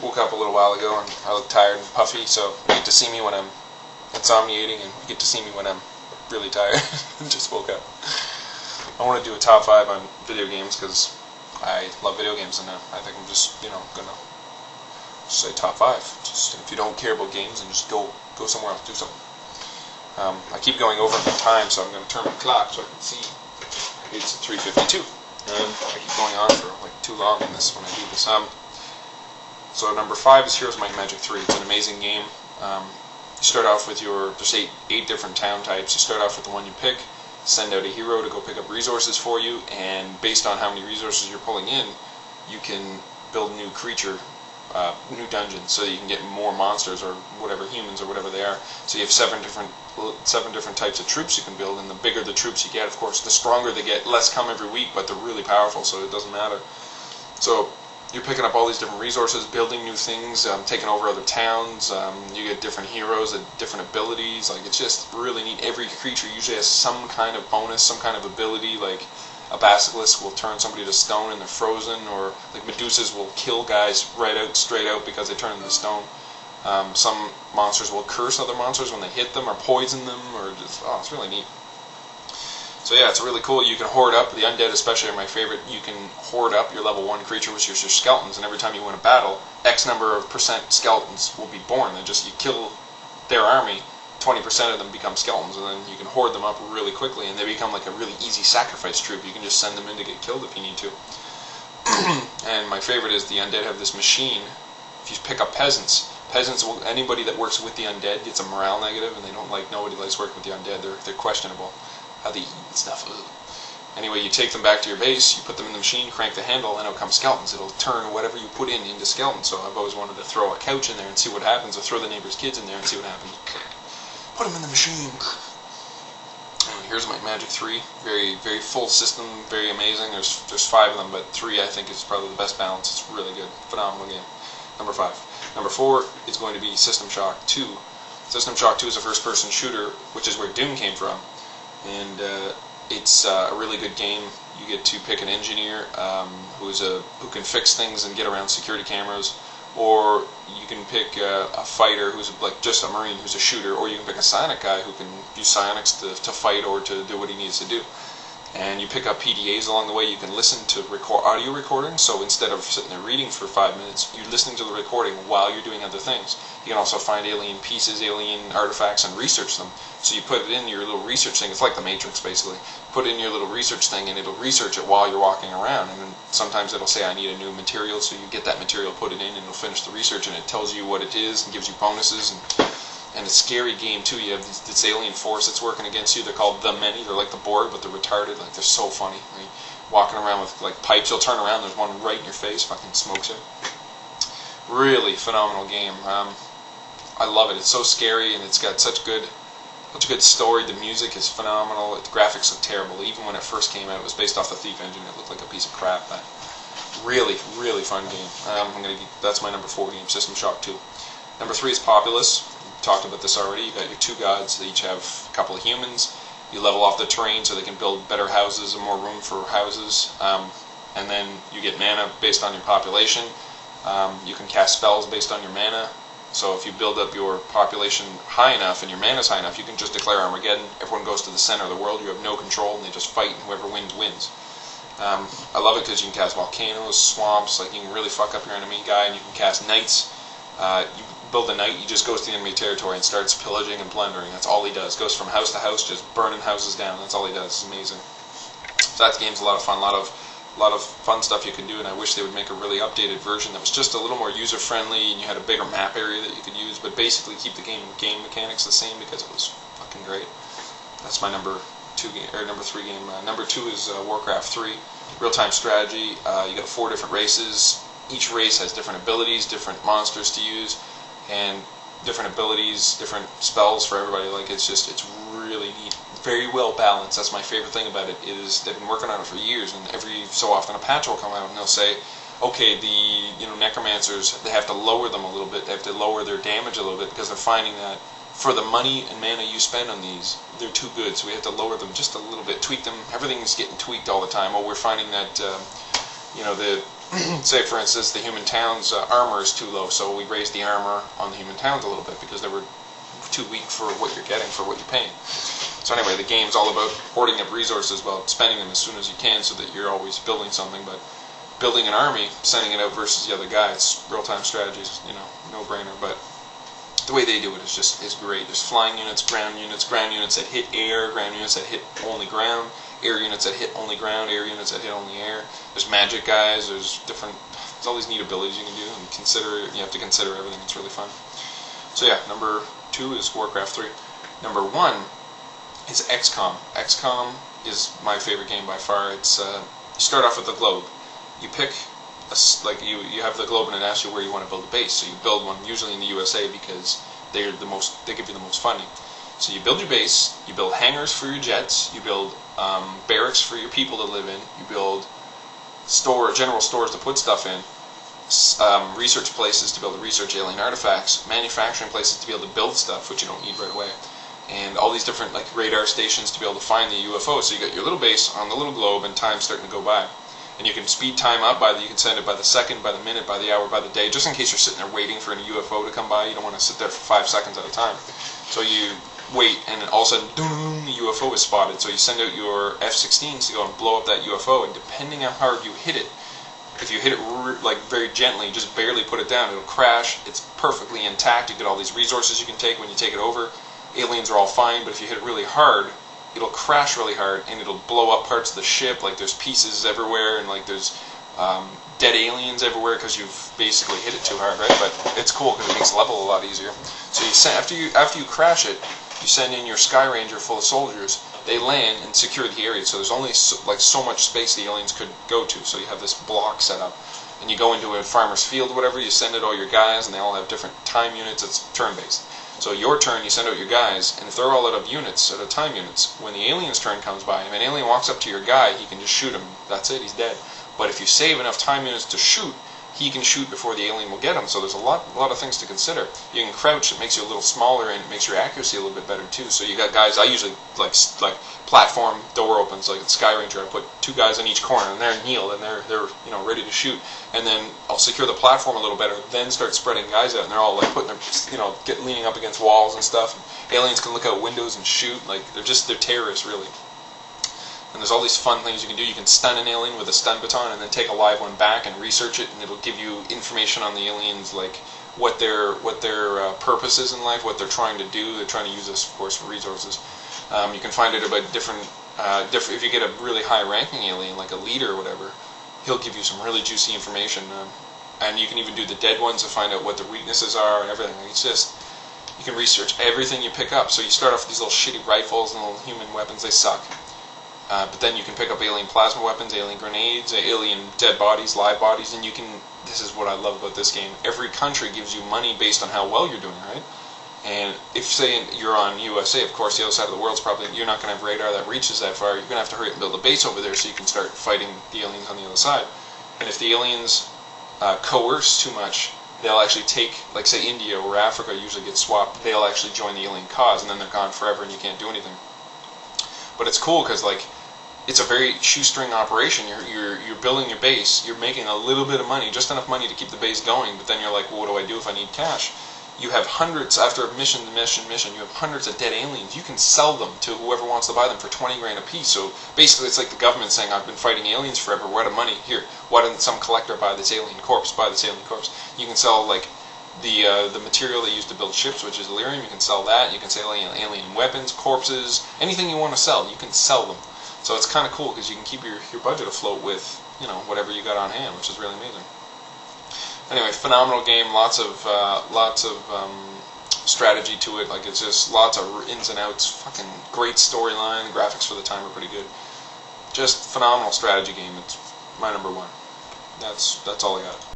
woke up a little while ago and I look tired and puffy, so you get to see me when I'm insomniating and you get to see me when I'm really tired. Just woke up. I want to do a top 5 on video games because I love video games, and I think I'm just, gonna say top 5. Just if you don't care about games, then just go somewhere else, do something. I keep going over the time, so I'm going to turn my clock so I can see. It's 3:52. I keep going on for like too long in this when I do this. So number 5 is Heroes Might and Magic 3. It's an amazing game. You start off with there's eight different town types. You start off with the one you pick, send out a hero to go pick up resources for you, and based on how many resources you're pulling in, you can build new new dungeons, so that you can get more monsters or whatever, humans or whatever they are. So you have seven different types of troops you can build, and the bigger the troops you get, of course, the stronger they get. Less come every week, but they're really powerful, so it doesn't matter. So you're picking up all these different resources, building new things, taking over other towns. You get different heroes and different abilities. Like, it's just really neat. Every creature usually has some kind of bonus, some kind of ability. Like a basilisk will turn somebody to stone and they're frozen, or like Medusas will kill guys straight out because they turn into stone. Some monsters will curse other monsters when they hit them, or poison them, or just, it's really neat. So yeah, it's really cool. You can hoard up, the undead especially are my favorite. You can hoard up your level 1 creature, which is your skeletons, and every time you win a battle, X number of % skeletons will be born. You kill their army, 20% of them become skeletons, and then you can hoard them up really quickly, and they become like a really easy sacrifice troop. You can just send them in to get killed if you need to. And my favorite is the undead have this machine. If you pick up peasants, anybody that works with the undead gets a morale negative, and nobody likes working with the undead. They're questionable. How they eat and stuff. Anyway, you take them back to your base, you put them in the machine, crank the handle, and out come skeletons. It'll turn whatever you put into skeletons. So I've always wanted to throw a couch in there and see what happens, or throw the neighbor's kids in there and see what happens. Put them in the machine. Here's my Magic 3. Very, very full system, very amazing. There's 5 of them, but 3 I think is probably the best balance. It's really good. Phenomenal game. Number 5. Number 4 is going to be System Shock 2. System Shock 2 is a first-person shooter, which is where Doom came from. And it's a really good game. You get to pick an engineer who can fix things and get around security cameras, or you can pick a fighter who's like just a marine who's a shooter, or you can pick a psionic guy who can use psionics to fight or to do what he needs to do. And you pick up PDAs along the way. You can listen to audio recordings, so instead of sitting there reading for 5 minutes, you're listening to the recording while you're doing other things. You can also find alien pieces, alien artifacts, and research them. So you put it in your little research thing. It's like the Matrix, basically. Put it in your little research thing, and it'll research it while you're walking around. And then sometimes it'll say, I need a new material, so you get that material, put it in, and it'll finish the research, and it tells you what it is and gives you bonuses. And a scary game too. You have this alien force that's working against you. They're called the Many. They're like the Borg, but they're retarded. Like, they're so funny. Like, walking around with like pipes. You'll turn around. There's one right in your face. Fucking smokes you. Really phenomenal game. I love it. It's so scary, and it's got such a good story. The music is phenomenal. The graphics look terrible. Even when it first came out, it was based off the Thief engine. It looked like a piece of crap. But really, really fun game. That's my number 4 game. System Shock 2. Number 3 is Populous. Talked about this already. You got your 2 gods. They each have a couple of humans. You level off the terrain so they can build better houses and more room for houses. And then you get mana based on your population. You can cast spells based on your mana. So if you build up your population high enough and your mana's high enough, you can just declare Armageddon. Everyone goes to the center of the world. You have no control, and they just fight, and whoever wins, wins. I love it because you can cast volcanoes, swamps. Like, you can really fuck up your enemy guy, and you can cast knights. You build a knight, he just goes to the enemy territory and starts pillaging and plundering. That's all he does. Goes from house to house, just burning houses down. That's all he does. It's amazing. So that game's a lot of fun. A lot of fun stuff you can do, and I wish they would make a really updated version that was just a little more user-friendly, and you had a bigger map area that you could use, but basically keep the game mechanics the same, because it was fucking great. That's my number 3 game. Number 2 is Warcraft 3. Real-time strategy. You got 4 different races. Each race has different abilities, different monsters to use, and different abilities, different spells for everybody. Like, it's really neat. Very well balanced. That's my favorite thing about it. Is they've been working on it for years, and every so often a patch will come out and they'll say, okay, the necromancers, they have to lower them a little bit. They have to lower their damage a little bit, because they're finding that for the money and mana you spend on these, they're too good. So we have to lower them just a little bit, tweak them. Everything's getting tweaked all the time. Oh, we're finding that say for instance the human town's armor is too low, so we raise the armor on the human towns a little bit because they were too weak for what you're getting for what you're paying. So anyway, the game's all about hoarding up resources, about spending them as soon as you can so that you're always building something. But building an army, sending it out versus the other guy, it's real-time strategies, no-brainer. But the way they do it is great. There's flying units, ground units that hit air, ground units that hit only ground, air units that hit only ground, air units that hit only air. There's magic guys, there's all these neat abilities you can do, and you have to consider everything. It's really fun. So yeah, number 2 is Warcraft 3. Number 1 is XCOM. XCOM is my favorite game by far. It's you start off with the globe. You pick you have the globe and it asks you where you want to build a base. So you build one usually in the USA because they give you the most funding. So you build your base. You build hangars for your jets. You build barracks for your people to live in. You build general stores to put stuff in. Research places to be able to research alien artifacts, manufacturing places to be able to build stuff, which you don't need right away, and all these different radar stations to be able to find the UFO. So you got your little base on the little globe, and time's starting to go by, and you can speed time up you can send it by the second, by the minute, by the hour, by the day, just in case you're sitting there waiting for a UFO to come by. You don't want to sit there for 5 seconds at a time. So you wait, and then all of a sudden, boom, the UFO is spotted. So you send out your F-16s to go and blow up that UFO, and depending on how hard you hit it, if you hit it very gently, just barely put it down, it'll crash. It's perfectly intact. You get all these resources you can take when you take it over. Aliens are all fine, but if you hit it really hard, it'll crash really hard, and it'll blow up parts of the ship. There's pieces everywhere, and there's dead aliens everywhere because you've basically hit it too hard, right? But it's cool because it makes level a lot easier. So after you crash it, you send in your Sky Ranger full of soldiers. They land and secure the area, so there's only so much space the aliens could go to. So you have this block set up, and you go into a farmer's field, whatever. You send out all your guys, and they all have different time units. It's turn-based. So your turn, you send out your guys, and if they're all out of units, out of time units, when the alien's turn comes by, if an alien walks up to your guy, he can just shoot him. That's it. He's dead. But if you save enough time units to shoot, he can shoot before the alien will get him. So there's a lot of things to consider. You can crouch. It makes you a little smaller, and it makes your accuracy a little bit better too. So you got guys. I usually like platform door opens like at Sky Ranger. I put 2 guys on each corner, and they're kneeled, and they're ready to shoot. And then I'll secure the platform a little better. Then start spreading guys out, and they're all putting their leaning up against walls and stuff. And aliens can look out windows and shoot. They're terrorists really. And there's all these fun things you can do. You can stun an alien with a stun baton and then take a live one back and research it, and it'll give you information on the aliens, what their purpose is in life, what they're trying to do. They're trying to use this, of course, for resources. You can find out about different. If you get a really high-ranking alien, like a leader or whatever, he'll give you some really juicy information. And you can even do the dead ones to find out what their weaknesses are and everything. It's just, you can research everything you pick up. So you start off with these little shitty rifles and little human weapons. They suck. But then you can pick up alien plasma weapons, alien grenades, alien dead bodies, live bodies, and you can. This is what I love about this game. Every country gives you money based on how well you're doing, right? And if, say, you're on USA, of course, the other side of the world's probably, you're not going to have radar that reaches that far. You're going to have to hurry up and build a base over there so you can start fighting the aliens on the other side. And if the aliens coerce too much, they'll actually take, say, India or Africa usually gets swapped. They'll actually join the alien cause, and then they're gone forever, and you can't do anything. But it's cool because, it's a very shoestring operation. You're building your base. You're making a little bit of money, just enough money to keep the base going. But then you're like, well, what do I do if I need cash? You have hundreds, after mission to mission, you have hundreds of dead aliens. You can sell them to whoever wants to buy them for 20 grand a piece. So basically, it's like the government saying, I've been fighting aliens forever. We're out of money. Here, why doesn't some collector buy this alien corpse? Buy this alien corpse. You can sell the material they use to build ships, which is Illyrium. You can sell that. You can sell alien weapons, corpses, anything you want to sell. You can sell them. So it's kind of cool because you can keep your budget afloat with whatever you got on hand, which is really amazing. Anyway, phenomenal game. Lots of strategy to it. It's just lots of ins and outs. Fucking great storyline. The graphics for the time are pretty good. Just phenomenal strategy game. It's my number 1. That's all I got.